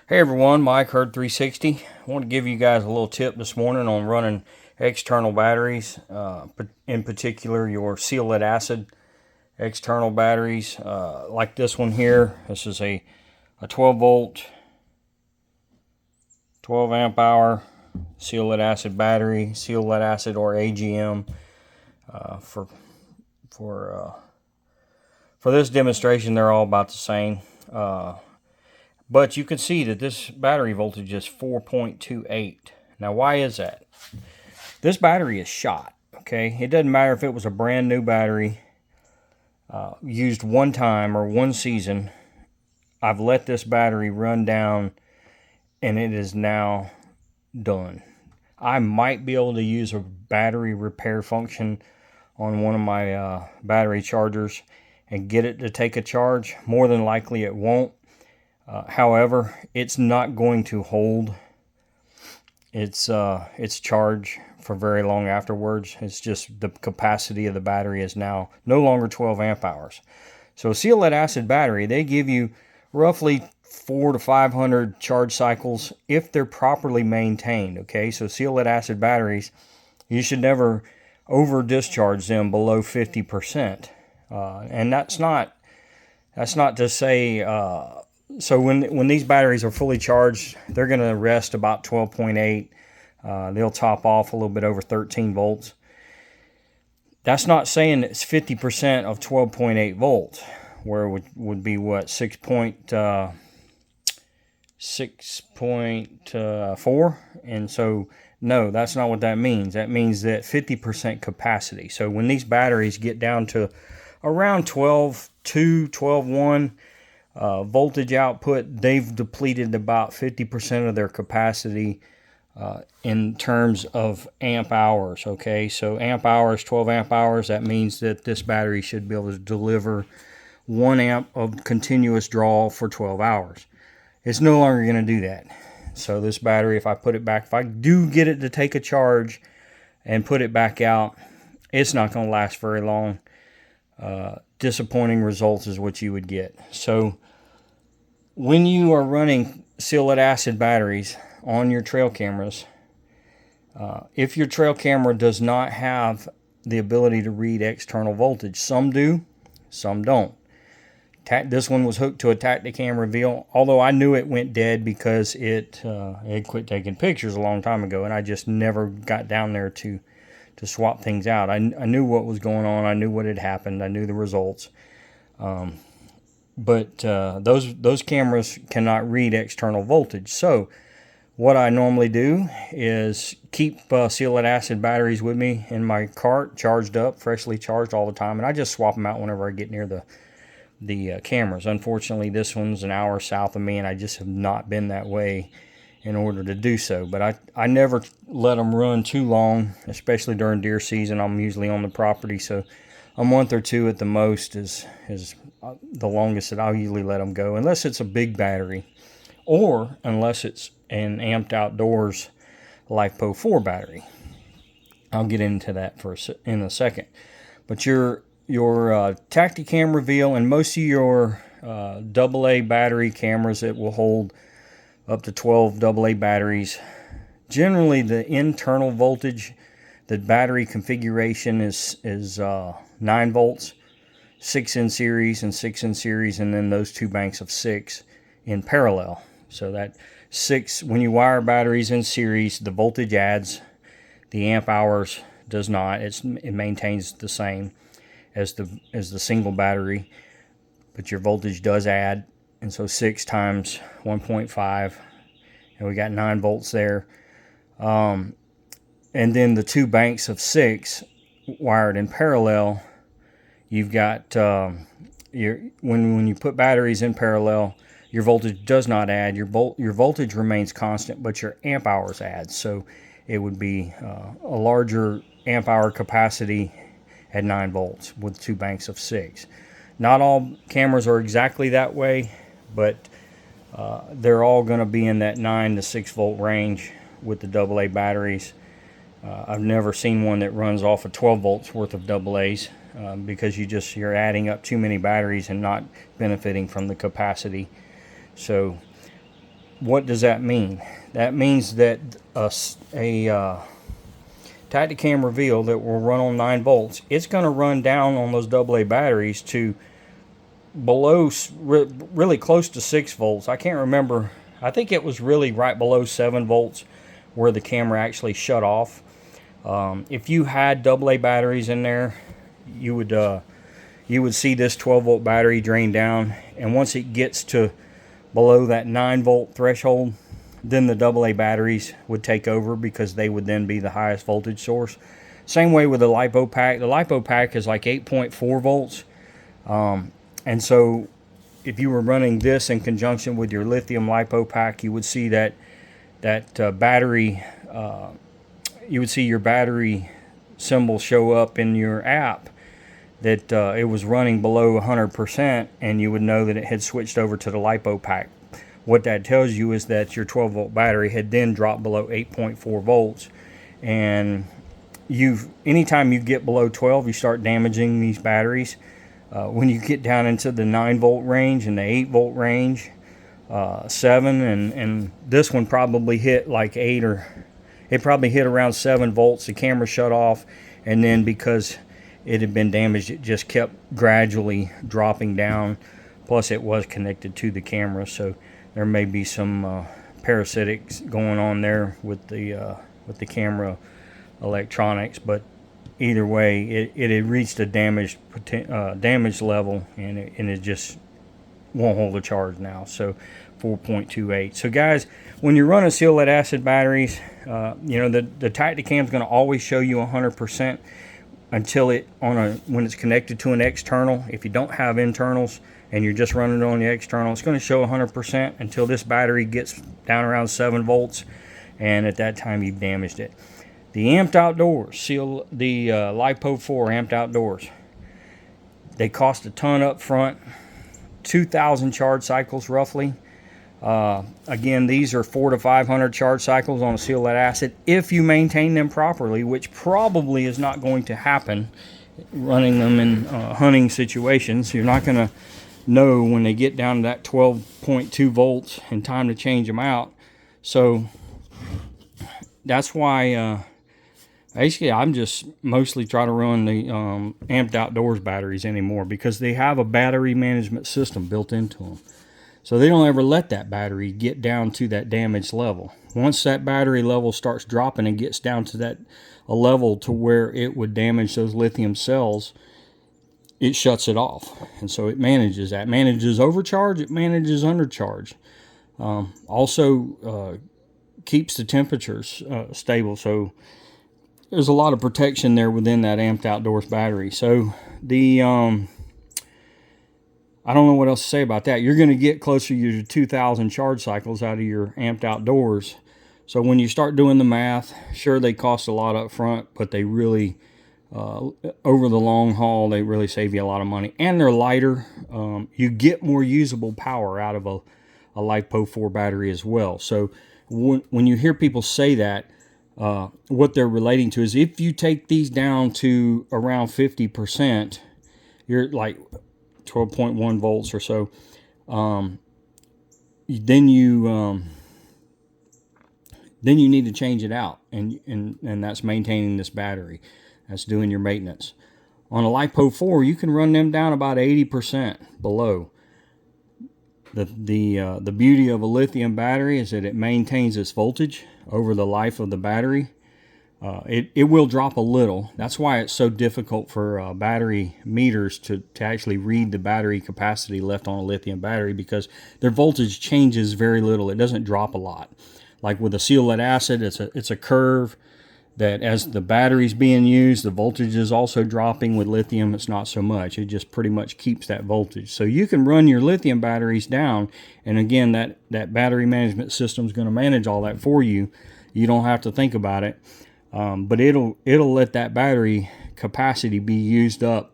Hey everyone, Mike Herd 360. I want to give you guys a little tip this morning on running external batteries, in particular your seal lead acid external batteries, like this one here. This is a 12 volt, 12 amp hour seal lead acid battery, seal lead acid or AGM. For for for this demonstration, they're all about the same. But you can see that this battery voltage is 4.28. Now, why is that? This battery is shot, okay? It doesn't matter if it was a brand new battery, used one time or one season. I've let this battery run down and it is now done. I might be able to use a battery repair function on one of my battery chargers and get it to take a charge. More than likely it won't. However, it's not going to hold its charge for very long afterwards. It's just the capacity of the battery is now no longer 12 amp hours. So a seal lead acid battery, they give you roughly 400 to 500 charge cycles if they're properly maintained. Okay, so seal lead acid batteries, you should never over discharge them below 50%. And that's not to say. So when these batteries are fully charged, they're going to rest about 12.8. They'll top off a little bit over 13 volts. That's not saying it's 50% of 12.8 volts, where it would be what, 6.4. And so no, that's not what that means. That means that 50% capacity. So when these batteries get down to around 12.2, 12.1 voltage output, they've depleted about 50% of their capacity in terms of amp hours. Okay, so amp hours, 12 amp hours, that means that this battery should be able to deliver 1 amp of continuous draw for 12 hours. It's no longer going to do that. So this battery, if I put it back, if I do get it to take a charge and put it back out, it's not going to last very long. Disappointing results is what you would get. So when you are running seal lead acid batteries on your trail cameras, if your trail camera does not have the ability to read external voltage, some do, some don't. This one was hooked to a Tactacam Reveal, although I knew it went dead because it quit taking pictures a long time ago, and I just never got down there to swap things out. I knew what was going on. I knew what had happened. I knew the results. But those cameras cannot read external voltage. So what I normally do is keep seal lead acid batteries with me in my cart, charged up, freshly charged all the time, and I just swap them out whenever I get near the cameras. Unfortunately, this one's an hour south of me, and I just have not been that way in order to do so. But I never let them run too long, especially during deer season. I'm usually on the property, so a month or two at the most is the longest that I'll usually let them go, unless it's a big battery, or unless it's an Amped Outdoors LiFePO 4 battery. I'll get into that in a second. But your Tactacam Reveal and most of your AA battery cameras that will hold up to 12 AA batteries, generally the internal voltage, the battery configuration is 9 volts, 6 in series and 6 in series, and then those two banks of 6 in parallel. So that 6, when you wire batteries in series, the voltage adds, the amp hours does not. It maintains the same as the single battery, but your voltage does add. And so 6 times 1.5, and we got 9 volts there. And then the two banks of 6 wired in parallel, you've got when you put batteries in parallel, your voltage does not add. Your voltage remains constant, but your amp hours add. So it would be a larger amp hour capacity at 9 volts with two banks of 6. Not all cameras are exactly that way, but they're all going to be in that 9 to 6 volt range with the AA batteries. I've never seen one that runs off of 12 volts worth of AA's because you're adding up too many batteries and not benefiting from the capacity. So what does that mean? That means that a Tactacam Reveal that will run on 9 volts, it's going to run down on those AA batteries to below, really close to 6 volts. I can't remember. I think it was really right below 7 volts where the camera actually shut off. If you had AA batteries in there, you would see this 12 volt battery drain down, and once it gets to below that 9 volt threshold, then the AA batteries would take over because they would then be the highest voltage source. Same way with the LiPo pack. The LiPo pack is like 8.4 volts. And so if you were running this in conjunction with your lithium LiPo pack, you would see that battery, you would see your battery symbol show up in your app that it was running below 100%, and you would know that it had switched over to the LiPo pack. What that tells you is that your 12 volt battery had then dropped below 8.4 volts, and anytime you get below 12, you start damaging these batteries. When you get down into the 9 volt range and the 8 volt range, 7, and this one probably hit like 8, or it probably hit around 7 volts. The camera shut off, and then because it had been damaged, it just kept gradually dropping down. Plus it was connected to the camera, so there may be some parasitics going on there with the camera electronics. But either way, it had reached a damaged level, and it just won't hold a charge now. So 4.28. So guys, when you're running seal lead acid batteries, the Tactacam is going to always show you 100% until when it's connected to an external. If you don't have internals and you're just running it on the external, it's going to show 100% until this battery gets down around 7 volts, and at that time you've damaged it. The amped outdoors, the LiPo 4 amped outdoors, they cost a ton up front, 2,000 charge cycles roughly. Again, these are 400 to 500 charge cycles on a seal lead acid if you maintain them properly, which probably is not going to happen running them in hunting situations. You're not going to know when they get down to that 12.2 volts and time to change them out. So that's why basically I'm just mostly try to run the amped outdoors batteries anymore, because they have a battery management system built into them. So they don't ever let that battery get down to that damaged level. Once that battery level starts dropping and gets down to a level to where it would damage those lithium cells, it shuts it off. And so it manages that. It manages overcharge, it manages undercharge. Also keeps the temperatures stable. So there's a lot of protection there within that amped outdoors battery. So I don't know what else to say about that. You're going to get closer to 2,000 charge cycles out of your amped outdoors. So when you start doing the math, sure, they cost a lot up front, but they really, over the long haul, they really save you a lot of money. And they're lighter. You get more usable power out of a LiPo 4 battery as well. So when you hear people say that, what they're relating to is if you take these down to around 50%, you're like 12.1 volts or so, then you need to change it out, and that's maintaining this battery. That's doing your maintenance. On a LiPo 4, you can run them down about 80% below. The beauty of a lithium battery is that it maintains its voltage over the life of the battery. It will drop a little. That's why it's so difficult for battery meters to actually read the battery capacity left on a lithium battery, because their voltage changes very little. It doesn't drop a lot. Like with a seal lead acid, it's a curve that as the battery's being used, the voltage is also dropping. With lithium, it's not so much. It just pretty much keeps that voltage. So you can run your lithium batteries down, and again, that battery management system is going to manage all that for you. You don't have to think about it. But it'll let that battery capacity be used up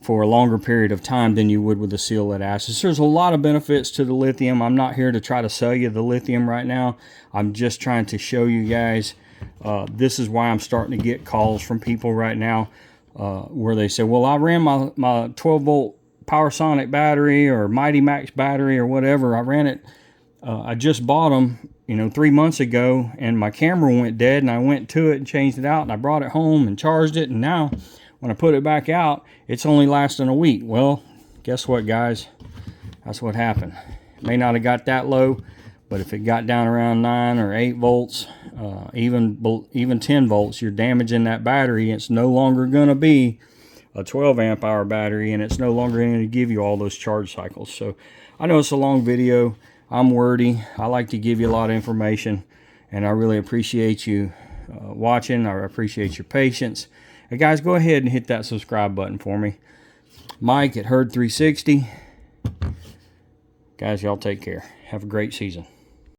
for a longer period of time than you would with the seal lead acid. So there's a lot of benefits to the lithium. I'm not here to try to sell you the lithium right now. I'm just trying to show you guys. This is why I'm starting to get calls from people right now where they say, well, I ran my 12 volt PowerSonic battery or Mighty Max battery or whatever. I ran it I just bought them, 3 months ago, and my camera went dead, and I went to it and changed it out, and I brought it home and charged it, and now when I put it back out, it's only lasting a week. Well, guess what, guys? That's what happened. It may not have got that low, but if it got down around 9 or 8 volts, even 10 volts, you're damaging that battery. It's no longer going to be a 12 amp hour battery, and it's no longer going to give you all those charge cycles. So I know it's a long video. I'm wordy. I like to give you a lot of information, and I really appreciate you watching. I appreciate your patience. Hey guys, go ahead and hit that subscribe button for me. Mike at Herd 360. Guys, y'all take care. Have a great season.